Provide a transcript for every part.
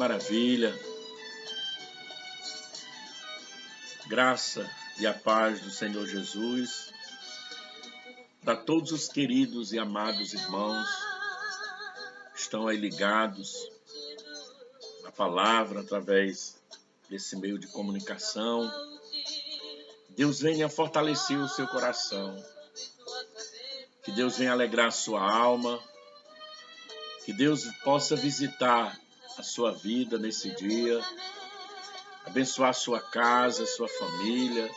Maravilha. Graça e a paz do Senhor Jesus para todos os queridos e amados irmãos que estão aí ligados na palavra através desse meio de comunicação. Deus venha fortalecer o seu coração, que Deus venha alegrar a sua alma, que Deus possa visitar a sua vida nesse dia, abençoar a sua casa, a sua família,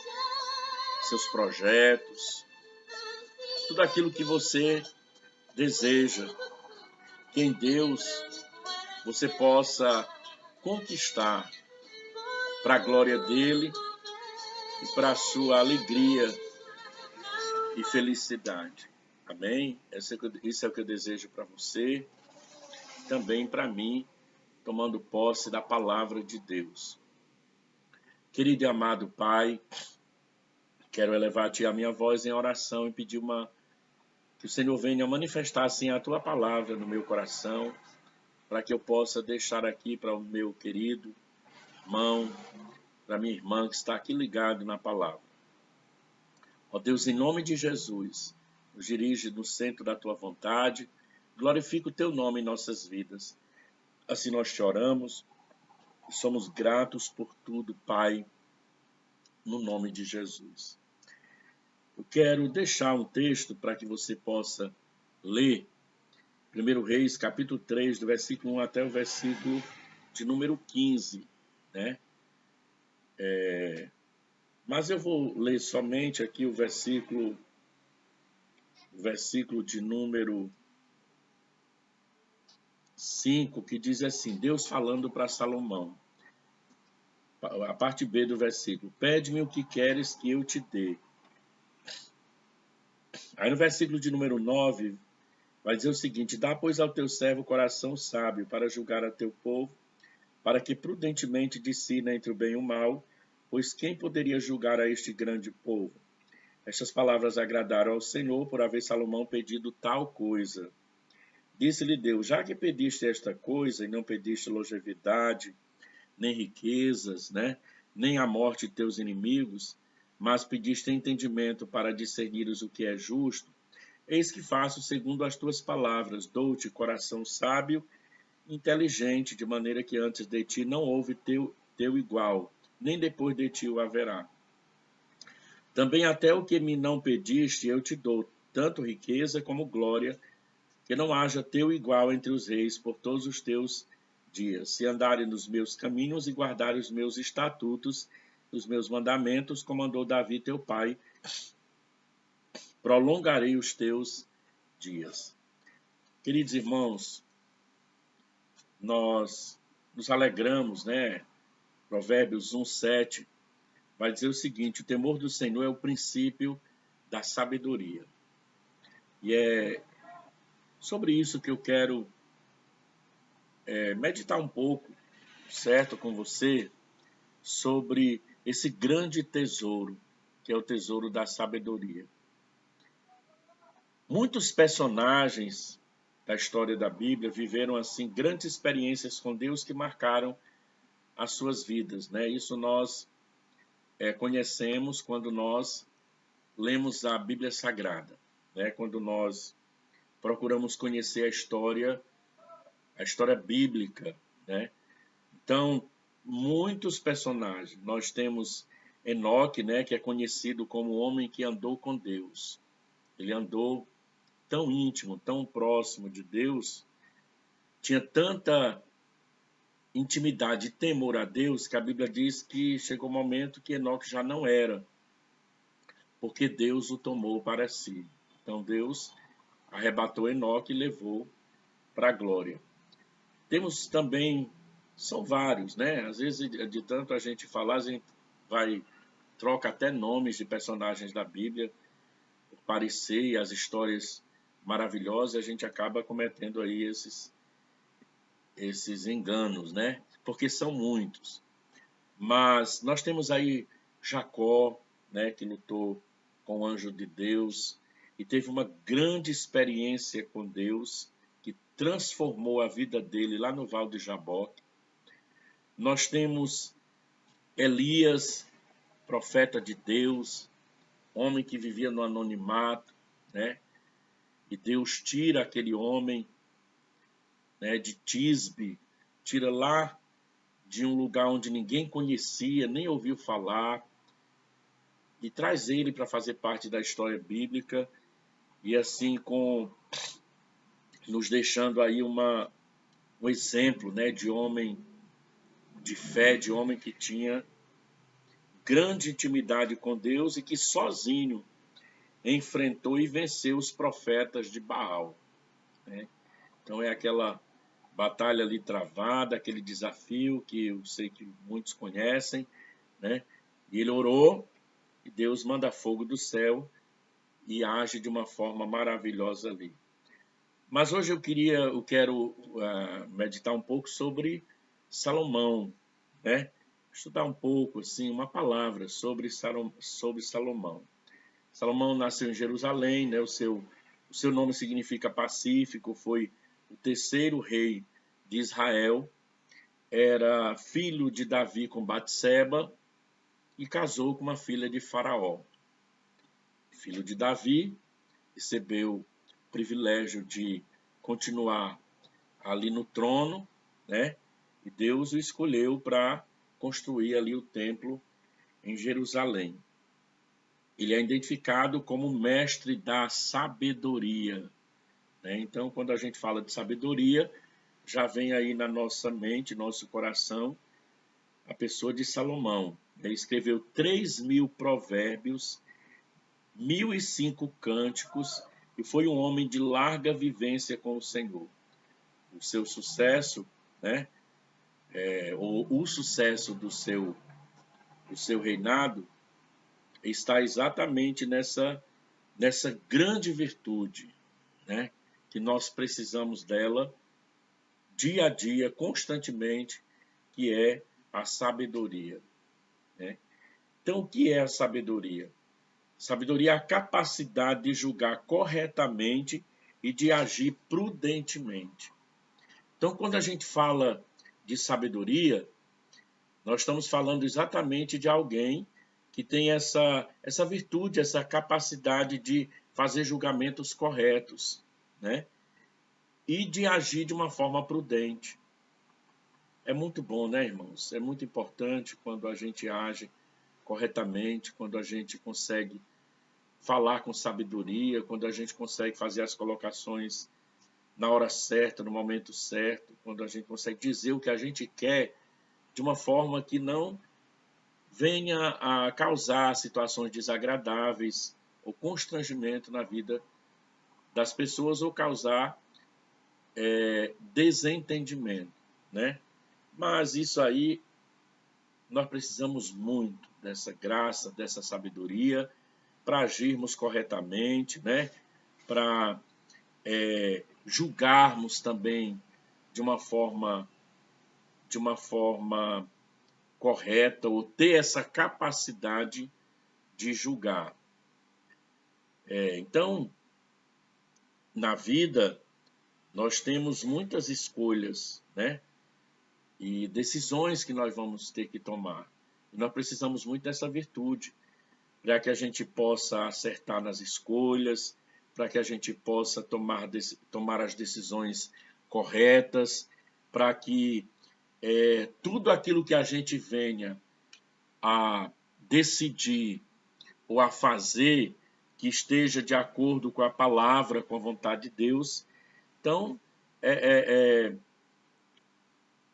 seus projetos, tudo aquilo que você deseja, que em Deus você possa conquistar para a glória dele e para a sua alegria e felicidade. Amém? Isso é o que eu desejo para você, também para mim, tomando posse da palavra de Deus. Querido e amado Pai, quero elevar a Ti a minha voz em oração e pedir que o Senhor venha manifestar assim a Tua palavra no meu coração, para que eu possa deixar aqui para o meu querido irmão, para minha irmã que está aqui ligado na palavra. Ó Deus, em nome de Jesus, nos dirige no centro da Tua vontade, glorifica o Teu nome em nossas vidas. Assim nós te oramos e somos gratos por tudo, Pai, no nome de Jesus. Eu quero deixar um texto para que você possa ler 1 Reis, capítulo 3, do versículo 1 até o versículo de número 15, né? Mas eu vou ler somente aqui o versículo de número 5, que diz assim, Deus falando para Salomão, a parte B do versículo, pede-me o que queres que eu te dê. Aí no versículo de número 9, vai dizer o seguinte, dá, pois, ao teu servo coração sábio para julgar a teu povo, para que prudentemente discina entre o bem e o mal, pois quem poderia julgar a este grande povo? Estas palavras agradaram ao Senhor por haver Salomão pedido tal coisa. Disse-lhe Deus, já que pediste esta coisa e não pediste longevidade, nem riquezas, né? Nem a morte de teus inimigos, mas pediste entendimento para discernires o que é justo, eis que faço segundo as tuas palavras, dou-te coração sábio e inteligente, de maneira que antes de ti não houve teu igual, nem depois de ti o haverá. Também até o que me não pediste eu te dou, tanto riqueza como glória, que não haja teu igual entre os reis por todos os teus dias. Se andares nos meus caminhos e guardares os meus estatutos, os meus mandamentos, como mandou Davi teu pai, prolongarei os teus dias. Queridos irmãos, nós nos alegramos, né? Provérbios 1:7 vai dizer o seguinte, o temor do Senhor é o princípio da sabedoria. E é sobre isso que eu quero meditar um pouco, certo, com você, sobre esse grande tesouro, que é o tesouro da sabedoria. Muitos personagens da história da Bíblia viveram, assim, grandes experiências com Deus que marcaram as suas vidas, né? Isso nós conhecemos quando nós lemos a Bíblia Sagrada, né? Quando nós procuramos conhecer a história bíblica, né? Então, muitos personagens. Nós temos Enoque, né, que é conhecido como o homem que andou com Deus. Ele andou tão íntimo, tão próximo de Deus, tinha tanta intimidade e temor a Deus, que a Bíblia diz que chegou um momento que Enoque já não era, porque Deus o tomou para si. Então Deus arrebatou Enoque e levou para a glória. Temos também, são vários, né? Às vezes, de tanto a gente falar, a gente troca até nomes de personagens da Bíblia, por parecer as histórias maravilhosas, a gente acaba cometendo aí esses enganos, né? Porque são muitos. Mas nós temos aí Jacó, né, que lutou com o anjo de Deus e teve uma grande experiência com Deus, que transformou a vida dele lá no Vale de Jaboque. Nós temos Elias, profeta de Deus, homem que vivia no anonimato, né? E Deus tira aquele homem, né, de Tisbe, tira lá de um lugar onde ninguém conhecia, nem ouviu falar, e traz ele para fazer parte da história bíblica, e assim nos deixando aí um exemplo, né, de homem de fé, de homem que tinha grande intimidade com Deus e que sozinho enfrentou e venceu os profetas de Baal, né? Então é aquela batalha ali travada, aquele desafio que eu sei que muitos conhecem, né? E ele orou e Deus manda fogo do céu e age de uma forma maravilhosa ali. Mas hoje eu quero meditar um pouco sobre Salomão, né? Estudar um pouco, assim, uma palavra sobre Salomão. Salomão nasceu em Jerusalém, né? O seu nome significa pacífico, foi o terceiro rei de Israel, era filho de Davi com Batseba e casou com uma filha de Faraó. Filho de Davi, recebeu o privilégio de continuar ali no trono, né? E Deus o escolheu para construir ali o templo em Jerusalém. Ele é identificado como mestre da sabedoria, né? Então, quando a gente fala de sabedoria, já vem aí na nossa mente, nosso coração, a pessoa de Salomão. Ele escreveu 3.000 provérbios, 1.005 cânticos, e foi um homem de larga vivência com o Senhor. O seu sucesso, né, ou o sucesso do seu reinado está exatamente nessa grande virtude, né, que nós precisamos dela dia a dia, constantemente, que é a sabedoria, né? Então, o que é a sabedoria? Sabedoria é a capacidade de julgar corretamente e de agir prudentemente. Então, quando a gente fala de sabedoria, nós estamos falando exatamente de alguém que tem essa virtude, essa capacidade de fazer julgamentos corretos, né? E de agir de uma forma prudente. É muito bom, né, irmãos? É muito importante quando a gente age corretamente, quando a gente consegue falar com sabedoria, quando a gente consegue fazer as colocações na hora certa, no momento certo, quando a gente consegue dizer o que a gente quer de uma forma que não venha a causar situações desagradáveis ou constrangimento na vida das pessoas ou causar desentendimento, né? Mas isso aí nós precisamos muito dessa graça, dessa sabedoria para agirmos corretamente, né? Para julgarmos também de uma forma correta ou ter essa capacidade de julgar. Então, na vida, nós temos muitas escolhas, né? E decisões que nós vamos ter que tomar. E nós precisamos muito dessa virtude, para que a gente possa acertar nas escolhas, para que a gente possa tomar as decisões corretas, para que tudo aquilo que a gente venha a decidir ou a fazer que esteja de acordo com a palavra, com a vontade de Deus. Então,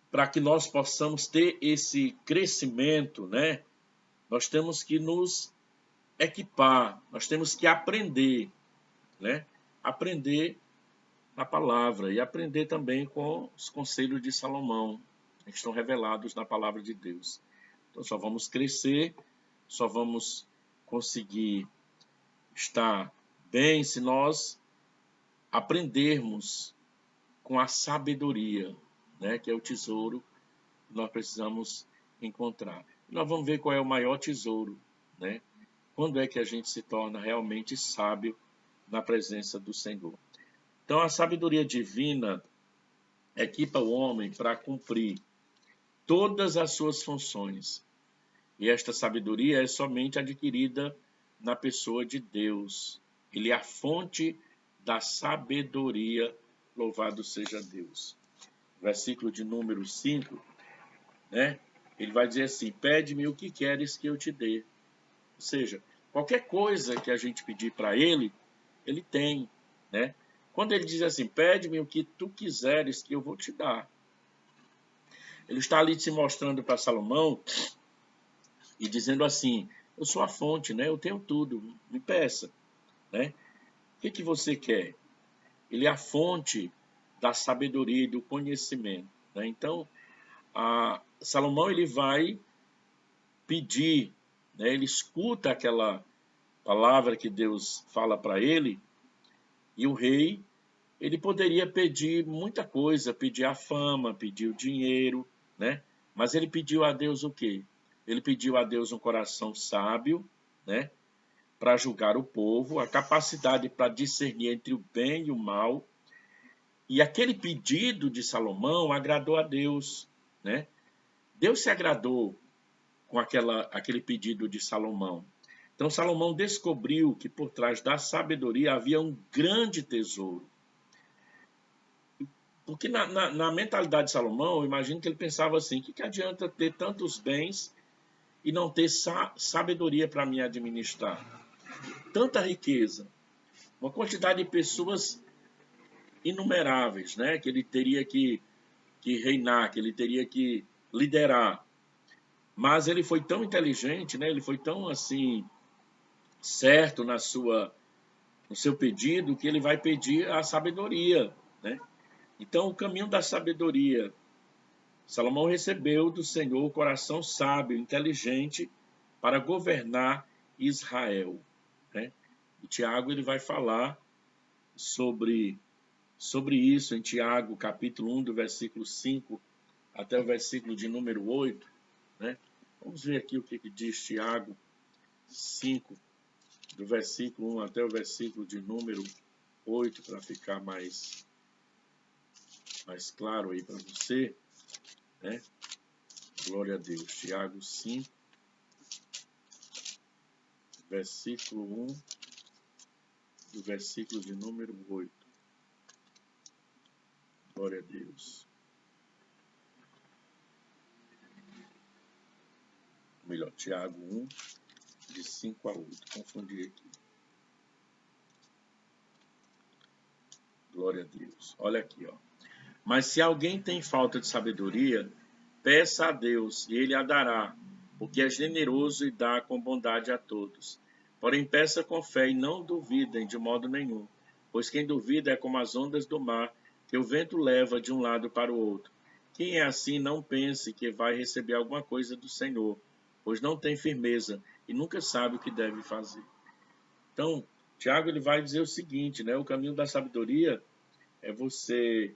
para que nós possamos ter esse crescimento, né, nós temos que nos equipar, nós temos que aprender, né, aprender a palavra e aprender também com os conselhos de Salomão, que estão revelados na palavra de Deus. Então, só vamos crescer, só vamos conseguir estar bem se nós aprendermos com a sabedoria, né, que é o tesouro que nós precisamos encontrar. E nós vamos ver qual é o maior tesouro, né? Quando é que a gente se torna realmente sábio na presença do Senhor. Então, a sabedoria divina equipa o homem para cumprir todas as suas funções. E esta sabedoria é somente adquirida na pessoa de Deus. Ele é a fonte da sabedoria, louvado seja Deus. Versículo de número 5, né? Ele vai dizer assim: pede-me o que queres que eu te dê. Ou seja, qualquer coisa que a gente pedir para ele, ele tem, né? Quando ele diz assim, pede-me o que tu quiseres que eu vou te dar. Ele está ali se mostrando para Salomão e dizendo assim, eu sou a fonte, né? Eu tenho tudo, me peça, né? O que você quer? Ele é a fonte da sabedoria e do conhecimento, né? Então, Salomão ele vai pedir, né? Ele escuta aquela palavra que Deus fala para ele, e o rei ele poderia pedir muita coisa, pedir a fama, pedir o dinheiro, né? Mas ele pediu a Deus o quê? Ele pediu a Deus um coração sábio, né? Para julgar o povo, a capacidade para discernir entre o bem e o mal. E aquele pedido de Salomão agradou a Deus, né? Deus se agradou com aquele pedido de Salomão. Então Salomão descobriu que por trás da sabedoria havia um grande tesouro. Porque na mentalidade de Salomão, eu imagino que ele pensava assim, o que adianta ter tantos bens e não ter sabedoria para me administrar? Tanta riqueza, uma quantidade de pessoas inumeráveis, né? Que ele teria que reinar, que ele teria que liderar. Mas ele foi tão inteligente, né? Ele foi tão assim certo no seu pedido que ele vai pedir a sabedoria, né? Então, o caminho da sabedoria, Salomão recebeu do Senhor o coração sábio, inteligente, para governar Israel, né? E Tiago ele vai falar sobre isso em Tiago, capítulo 1, do versículo 5 até o versículo de número 8, né? Vamos ver aqui o que diz Tiago 5, do versículo 1 até o versículo de número 8, para ficar mais claro aí para você, né? Glória a Deus. Tiago 5, versículo 1, do versículo de número 8. Glória a Deus. Melhor, Tiago 1, de 5 a 8. Confundi aqui. Glória a Deus. Olha aqui, ó. Mas se alguém tem falta de sabedoria, peça a Deus e ele a dará, porque é generoso e dá com bondade a todos. Porém, peça com fé e não duvidem de modo nenhum, pois quem duvida é como as ondas do mar, que o vento leva de um lado para o outro. Quem é assim, não pense que vai receber alguma coisa do Senhor, pois não tem firmeza e nunca sabe o que deve fazer. Então, Tiago ele vai dizer o seguinte, né? O caminho da sabedoria é você,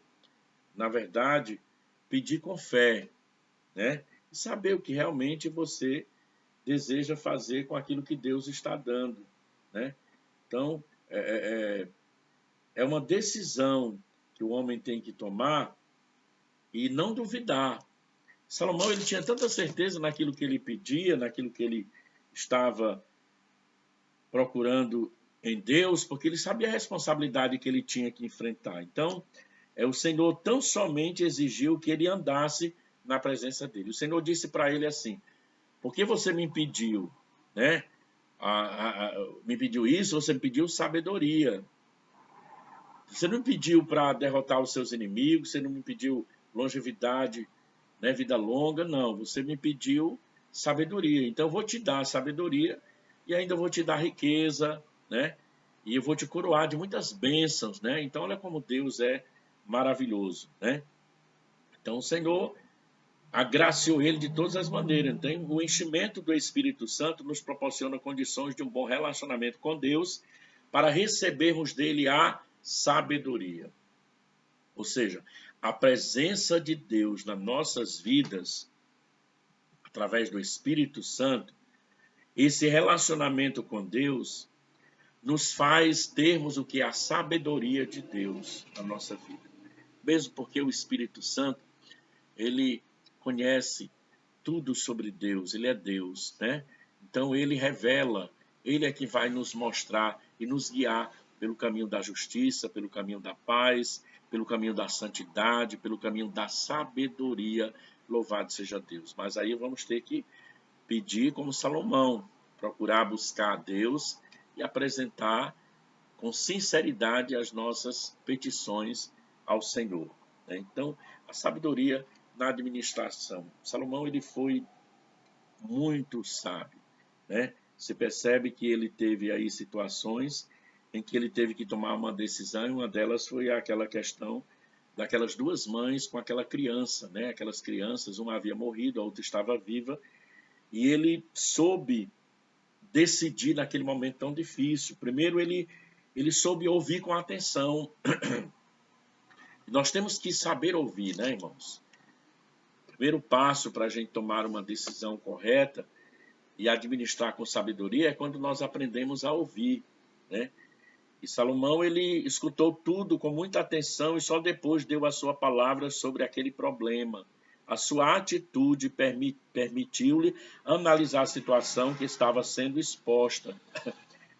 na verdade, pedir com fé, né? E saber o que realmente você deseja fazer com aquilo que Deus está dando, né? Então, é uma decisão que o homem tem que tomar e não duvidar. Salomão ele tinha tanta certeza naquilo que ele pedia, naquilo que ele estava procurando em Deus, porque ele sabia a responsabilidade que ele tinha que enfrentar. Então, o Senhor tão somente exigiu que ele andasse na presença dele. O Senhor disse para ele assim, por que você me impediu, né? Me pediu isso, você me pediu sabedoria. Você não me pediu para derrotar os seus inimigos, você não me pediu longevidade, né, vida longa, não. Você me pediu sabedoria. Então eu vou te dar sabedoria e ainda vou te dar riqueza, né? E eu vou te coroar de muitas bênçãos, né? Então olha como Deus é maravilhoso, né? Então o Senhor agraciou ele de todas as maneiras. Então, o enchimento do Espírito Santo nos proporciona condições de um bom relacionamento com Deus para recebermos dele a sabedoria. Ou seja, a presença de Deus nas nossas vidas, através do Espírito Santo, esse relacionamento com Deus nos faz termos o que é a sabedoria de Deus na nossa vida. Mesmo porque o Espírito Santo, ele conhece tudo sobre Deus, ele é Deus, né? Então ele revela, ele é que vai nos mostrar e nos guiar pelo caminho da justiça, pelo caminho da paz, pelo caminho da santidade, pelo caminho da sabedoria. Louvado seja Deus. Mas aí vamos ter que pedir como Salomão, procurar buscar a Deus e apresentar com sinceridade as nossas petições ao Senhor, né? Então, a sabedoria na administração. Salomão ele foi muito sábio, né? Se percebe que ele teve aí situações em que ele teve que tomar uma decisão, e uma delas foi aquela questão daquelas duas mães com aquela criança, né? Aquelas crianças, uma havia morrido, a outra estava viva, e ele soube decidir naquele momento tão difícil. Primeiro, ele soube ouvir com atenção. Nós temos que saber ouvir, né, irmãos? O primeiro passo para a gente tomar uma decisão correta e administrar com sabedoria é quando nós aprendemos a ouvir, né? E Salomão, ele escutou tudo com muita atenção e só depois deu a sua palavra sobre aquele problema. A sua atitude permitiu-lhe analisar a situação que estava sendo exposta.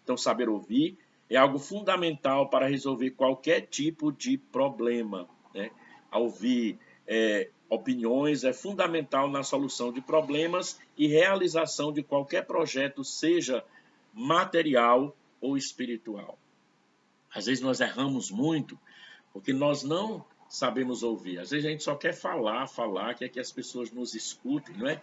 Então, saber ouvir é algo fundamental para resolver qualquer tipo de problema, né? Ouvir opiniões é fundamental na solução de problemas e realização de qualquer projeto, seja material ou espiritual. Às vezes nós erramos muito porque nós não sabemos ouvir. Às vezes a gente só quer falar, quer que as pessoas nos escutem, não é?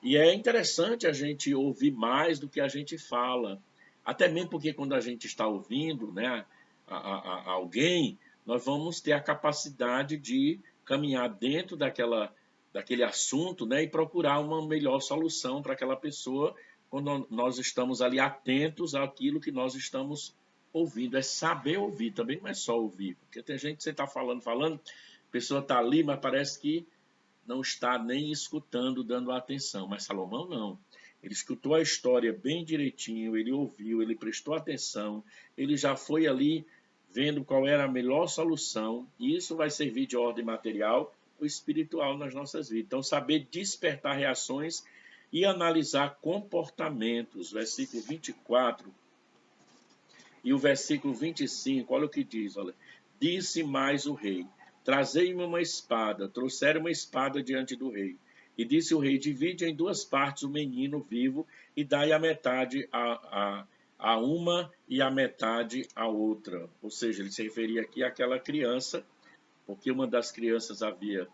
E é interessante a gente ouvir mais do que a gente fala. Até mesmo porque quando a gente está ouvindo, né, alguém, nós vamos ter a capacidade de caminhar dentro daquele assunto, né, e procurar uma melhor solução para aquela pessoa quando nós estamos ali atentos àquilo que nós estamos ouvindo. É saber ouvir, também não é só ouvir. Porque tem gente que você está falando, a pessoa está ali, mas parece que não está nem escutando, dando atenção. Mas Salomão não. Ele escutou a história bem direitinho, ele ouviu, ele prestou atenção, ele já foi ali vendo qual era a melhor solução, e isso vai servir de ordem material ou espiritual nas nossas vidas. Então, saber despertar reações e analisar comportamentos. Versículo 24 e o versículo 25, olha o que diz, olha. Disse mais o rei: trazei-me uma espada. Trouxeram uma espada diante do rei. E disse o rei: divide em duas partes o menino vivo e dai a metade a uma e a metade a outra. Ou seja, ele se referia aqui àquela criança, porque uma das crianças havia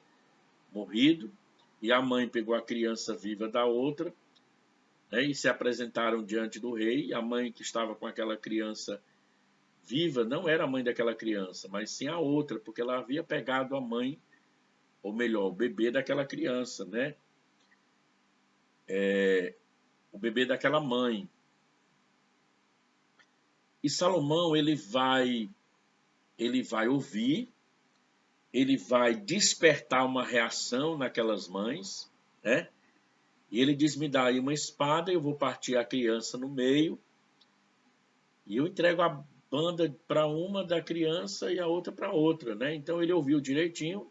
morrido e a mãe pegou a criança viva da outra, né, e se apresentaram diante do rei. E a mãe que estava com aquela criança viva não era a mãe daquela criança, mas sim a outra, porque ela havia pegado a mãe, ou melhor, o bebê daquela criança, né? O bebê daquela mãe. E Salomão, ele vai ouvir, ele vai despertar uma reação naquelas mães, né? E ele diz: me dá aí uma espada, eu vou partir a criança no meio, e eu entrego a banda para uma da criança e a outra para outra, né? Então ele ouviu direitinho,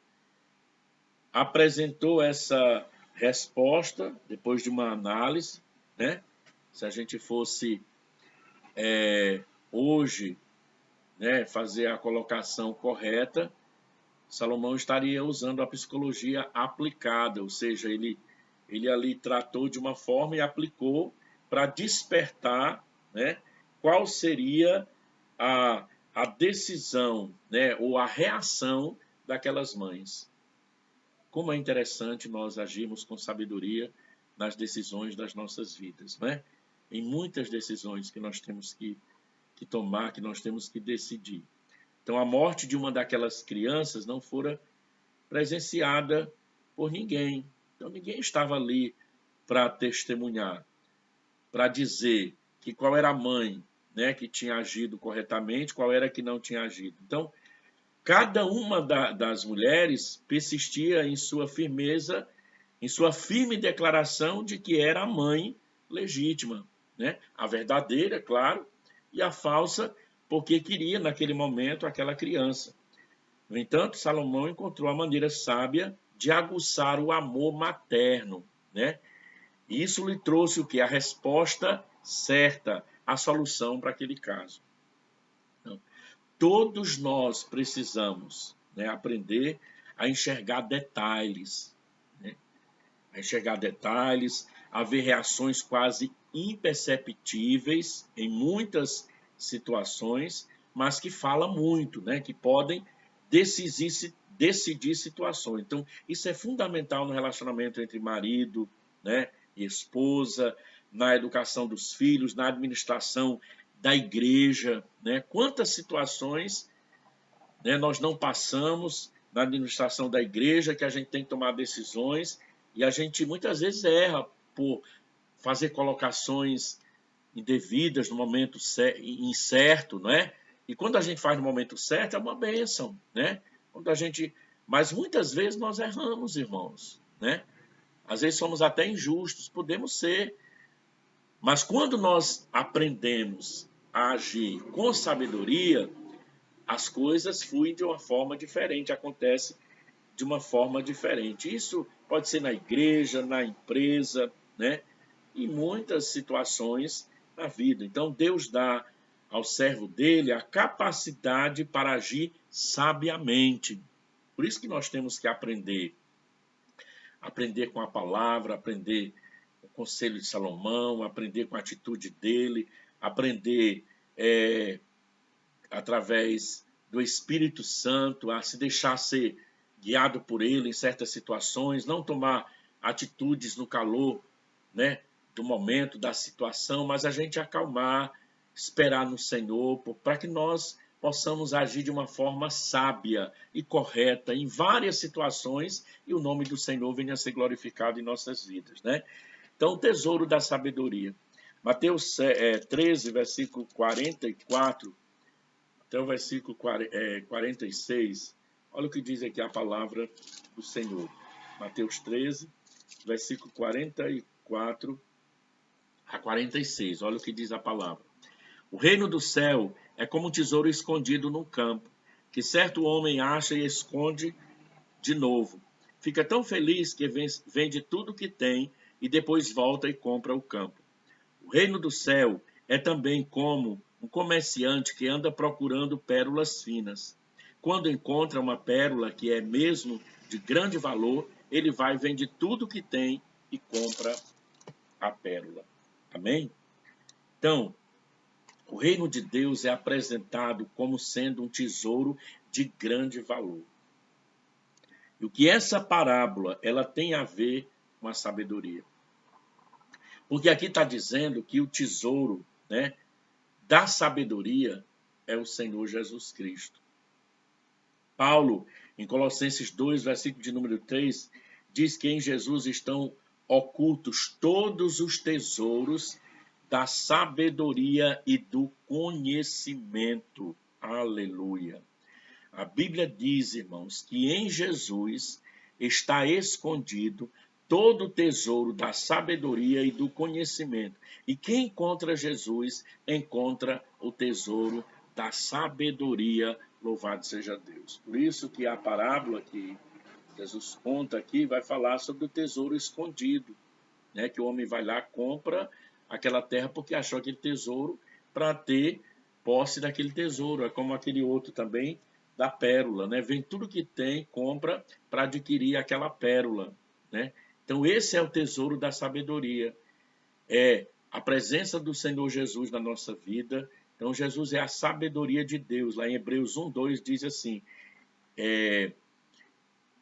apresentou essa resposta depois de uma análise, né? Se a gente fosse hoje, né, fazer a colocação correta, Salomão estaria usando a psicologia aplicada, ou seja, ele ali tratou de uma forma e aplicou para despertar, né, qual seria a decisão, né, ou a reação daquelas mães. Como é interessante nós agirmos com sabedoria nas decisões das nossas vidas, né? Em muitas decisões que nós temos que tomar, que nós temos que decidir. Então, a morte de uma daquelas crianças não fora presenciada por ninguém. Então, ninguém estava ali para testemunhar, para dizer que qual era a mãe, né, que tinha agido corretamente, qual era que não tinha agido. Então, cada uma das mulheres persistia em sua firmeza, em sua firme declaração de que era a mãe legítima, né? A verdadeira, claro, e a falsa, porque queria naquele momento aquela criança. No entanto, Salomão encontrou a maneira sábia de aguçar o amor materno, né? E isso lhe trouxe o quê? A resposta certa, a solução para aquele caso. Então, todos nós precisamos, né, aprender a enxergar detalhes, né? A enxergar detalhes, a ver reações quase imperceptíveis em muitas situações, mas que falam muito, né? Que podem decidir situações. Então, isso é fundamental no relacionamento entre marido, né, e esposa, na educação dos filhos, na administração da igreja, né? Quantas situações, né, nós não passamos na administração da igreja que a gente tem que tomar decisões e a gente muitas vezes erra por fazer colocações indevidas no momento incerto, não é? E quando a gente faz no momento certo é uma bênção, né? Quando a gente, mas muitas vezes nós erramos, irmãos, né? Às vezes somos até injustos, podemos ser, mas quando nós aprendemos a agir com sabedoria, as coisas fluem de uma forma diferente, acontece de uma forma diferente. Isso pode ser na igreja, na empresa, né? Em muitas situações na vida. Então, Deus dá ao servo dele a capacidade para agir sabiamente. Por isso que nós temos que aprender. Aprender com a palavra, aprender com o conselho de Salomão, aprender com a atitude dele, aprender através do Espírito Santo, a se deixar ser guiado por ele em certas situações, não tomar atitudes no calor, né, do momento, da situação, mas a gente acalmar, esperar no Senhor, para que nós possamos agir de uma forma sábia e correta em várias situações e o nome do Senhor venha a ser glorificado em nossas vidas, né? Então, o tesouro da sabedoria. Mateus 13, versículo 44, até o versículo 46, olha o que diz aqui a palavra do Senhor. Mateus 13, versículo 44 a 46, olha o que diz a palavra. O reino do céu é como um tesouro escondido num campo, que certo homem acha e esconde de novo. Fica tão feliz que vende tudo que tem e depois volta e compra o campo. O reino do céu é também como um comerciante que anda procurando pérolas finas. Quando encontra uma pérola que é mesmo de grande valor, ele vai, vende tudo que tem e compra a pérola. Amém? Então, o reino de Deus é apresentado como sendo um tesouro de grande valor. E o que essa parábola ela tem a ver com a sabedoria? Porque aqui está dizendo que o tesouro, né, da sabedoria é o Senhor Jesus Cristo. Paulo, em Colossenses 2, versículo de número 3, diz que em Jesus estão ocultos todos os tesouros da sabedoria e do conhecimento. Aleluia. A Bíblia diz, irmãos, que em Jesus está escondido todo o tesouro da sabedoria e do conhecimento. E quem encontra Jesus, encontra o tesouro da sabedoria. Louvado seja Deus. Por isso que a parábola que Jesus conta aqui vai falar sobre o tesouro escondido, né? Que o homem vai lá, compra aquela terra porque achou aquele tesouro para ter posse daquele tesouro. É como aquele outro também da pérola, né? Vem tudo que tem, compra para adquirir aquela pérola, né? Então esse é o tesouro da sabedoria. É a presença do Senhor Jesus na nossa vida. Então Jesus é a sabedoria de Deus. Lá em Hebreus 1:2 diz assim: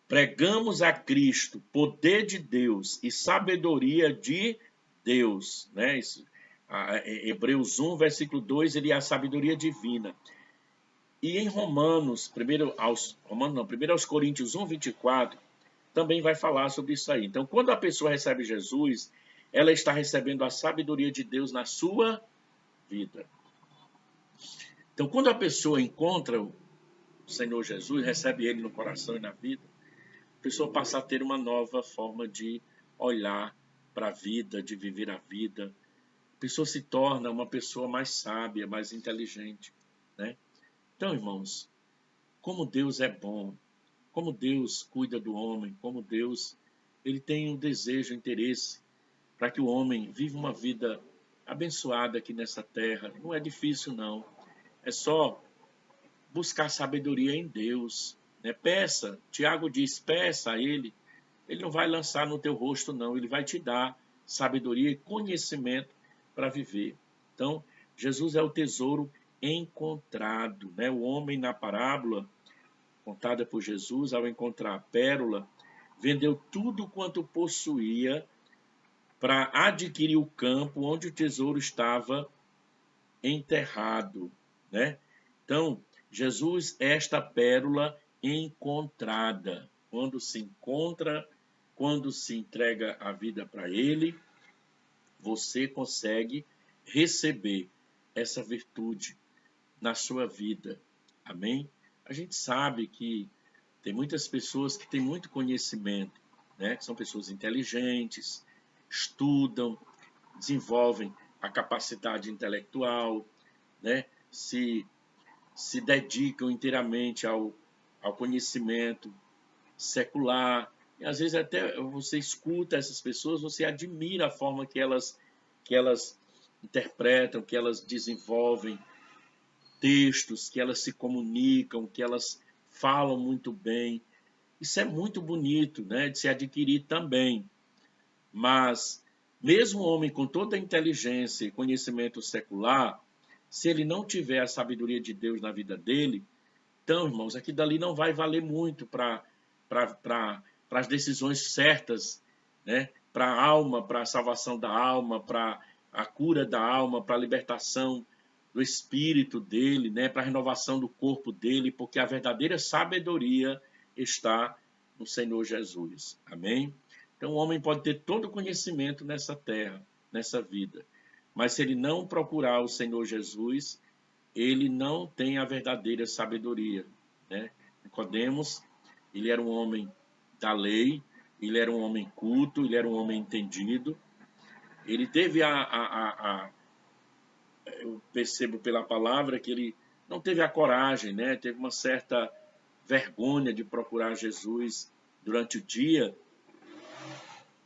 pregamos a Cristo, poder de Deus e sabedoria de Deus, né? Hebreus 1, versículo 2, ele é a sabedoria divina. E em Romanos, primeiro aos Coríntios 1, 24, também vai falar sobre isso aí. Então, quando a pessoa recebe Jesus, ela está recebendo a sabedoria de Deus na sua vida. Então, quando a pessoa encontra o Senhor Jesus, recebe ele no coração e na vida, a pessoa passa a ter uma nova forma de olhar para a vida, de viver a vida. A pessoa se torna uma pessoa mais sábia, mais inteligente, né? Então, irmãos, como Deus é bom, como Deus cuida do homem, como Deus ele tem um desejo, um interesse para que o homem viva uma vida abençoada aqui nessa terra. Não é difícil, não. É só buscar sabedoria em Deus, né? Peça, Tiago diz, peça a Ele. Ele não vai lançar no teu rosto, não. Ele vai te dar sabedoria e conhecimento para viver. Então, Jesus é o tesouro encontrado, né? O homem na parábola contada por Jesus, ao encontrar a pérola, vendeu tudo quanto possuía para adquirir o campo onde o tesouro estava enterrado, né? Então, Jesus é esta pérola encontrada. Quando se encontra, quando se entrega a vida para Ele, você consegue receber essa virtude na sua vida. Amém? A gente sabe que tem muitas pessoas que têm muito conhecimento, né? Que são pessoas inteligentes, estudam, desenvolvem a capacidade intelectual, né? Se dedicam inteiramente ao conhecimento secular. E às vezes até você escuta essas pessoas, você admira a forma que elas interpretam, que elas desenvolvem textos, que elas se comunicam, que elas falam muito bem. Isso é muito bonito, né, de se adquirir também. Mas mesmo o homem com toda a inteligência e conhecimento secular, se ele não tiver a sabedoria de Deus na vida dele, então, irmãos, aqui dali não vai valer muito para as decisões certas, né? Para a alma, para a salvação da alma, para a cura da alma, para a libertação do espírito dele, né? Para a renovação do corpo dele, porque a verdadeira sabedoria está no Senhor Jesus. Amém? Então, o homem pode ter todo o conhecimento nessa terra, nessa vida, mas se ele não procurar o Senhor Jesus, ele não tem a verdadeira sabedoria, né? Nicodemos, ele era um homem da lei, ele era um homem culto, ele era um homem entendido. Ele teve eu percebo pela palavra que ele não teve a coragem, né? Teve uma certa vergonha de procurar Jesus durante o dia,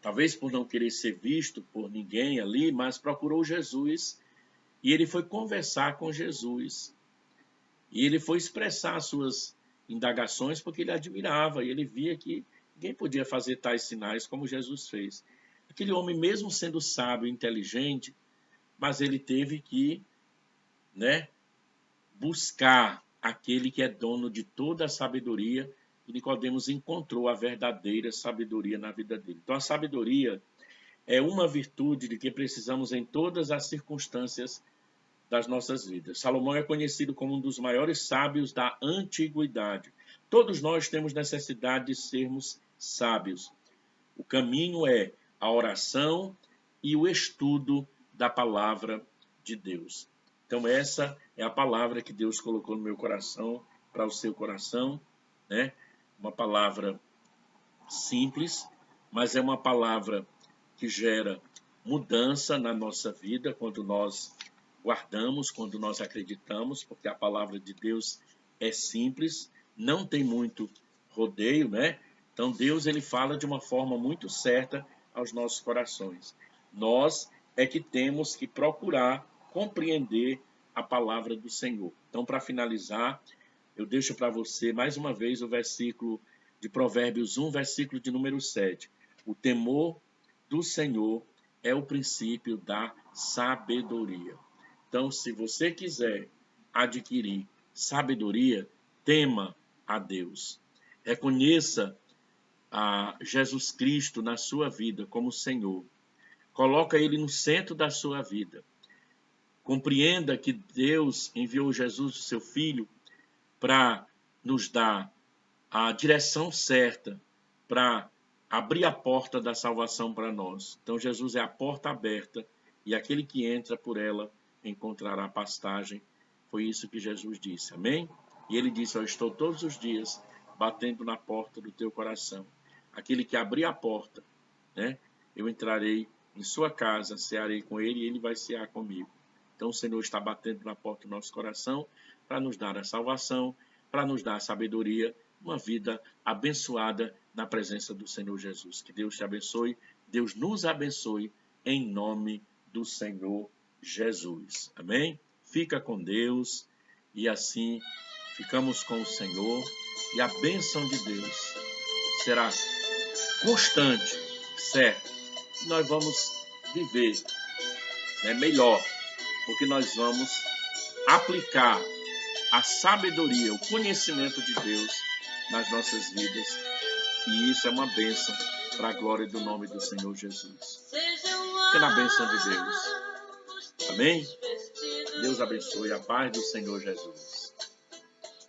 talvez por não querer ser visto por ninguém ali, mas procurou Jesus e ele foi conversar com Jesus. E ele foi expressar suas indagações porque ele admirava e ele via que ninguém podia fazer tais sinais como Jesus fez. Aquele homem, mesmo sendo sábio e inteligente, mas ele teve que, né, buscar aquele que é dono de toda a sabedoria, e Nicodemos encontrou a verdadeira sabedoria na vida dele. Então a sabedoria é uma virtude de que precisamos em todas as circunstâncias das nossas vidas. Salomão é conhecido como um dos maiores sábios da antiguidade. Todos nós temos necessidade de sermos sábios. O caminho é a oração e o estudo da palavra de Deus. Então essa é a palavra que Deus colocou no meu coração, para o seu coração, né? Uma palavra simples, mas é uma palavra que gera mudança na nossa vida quando nós guardamos, quando nós acreditamos, porque a palavra de Deus é simples, não tem muito rodeio, né? Então Deus ele fala de uma forma muito certa aos nossos corações. Nós é que temos que procurar compreender a palavra do Senhor. Então, para finalizar, eu deixo para você mais uma vez o versículo de Provérbios 1, versículo de número 7. O temor do Senhor é o princípio da sabedoria. Então, se você quiser adquirir sabedoria, tema a Deus. Reconheça a Jesus Cristo na sua vida como Senhor. Coloca Ele no centro da sua vida. Compreenda que Deus enviou Jesus, o seu Filho, para nos dar a direção certa, para abrir a porta da salvação para nós. Então, Jesus é a porta aberta e aquele que entra por ela encontrará pastagem. Foi isso que Jesus disse, amém? E ele disse, eu estou todos os dias batendo na porta do teu coração. Aquele que abrir a porta, né? Eu entrarei em sua casa, cearei com ele e ele vai cear comigo. Então o Senhor está batendo na porta do nosso coração para nos dar a salvação, para nos dar a sabedoria, uma vida abençoada na presença do Senhor Jesus. Que Deus te abençoe, Deus nos abençoe, em nome do Senhor Jesus. Amém? Fica com Deus e assim ficamos com o Senhor e a bênção de Deus será constante, certo? Nós vamos viver, melhor, porque nós vamos aplicar a sabedoria, o conhecimento de Deus nas nossas vidas. E isso é uma bênção para a glória do nome do Senhor Jesus. Fica na bênção de Deus. Amém? Deus abençoe a paz do Senhor Jesus.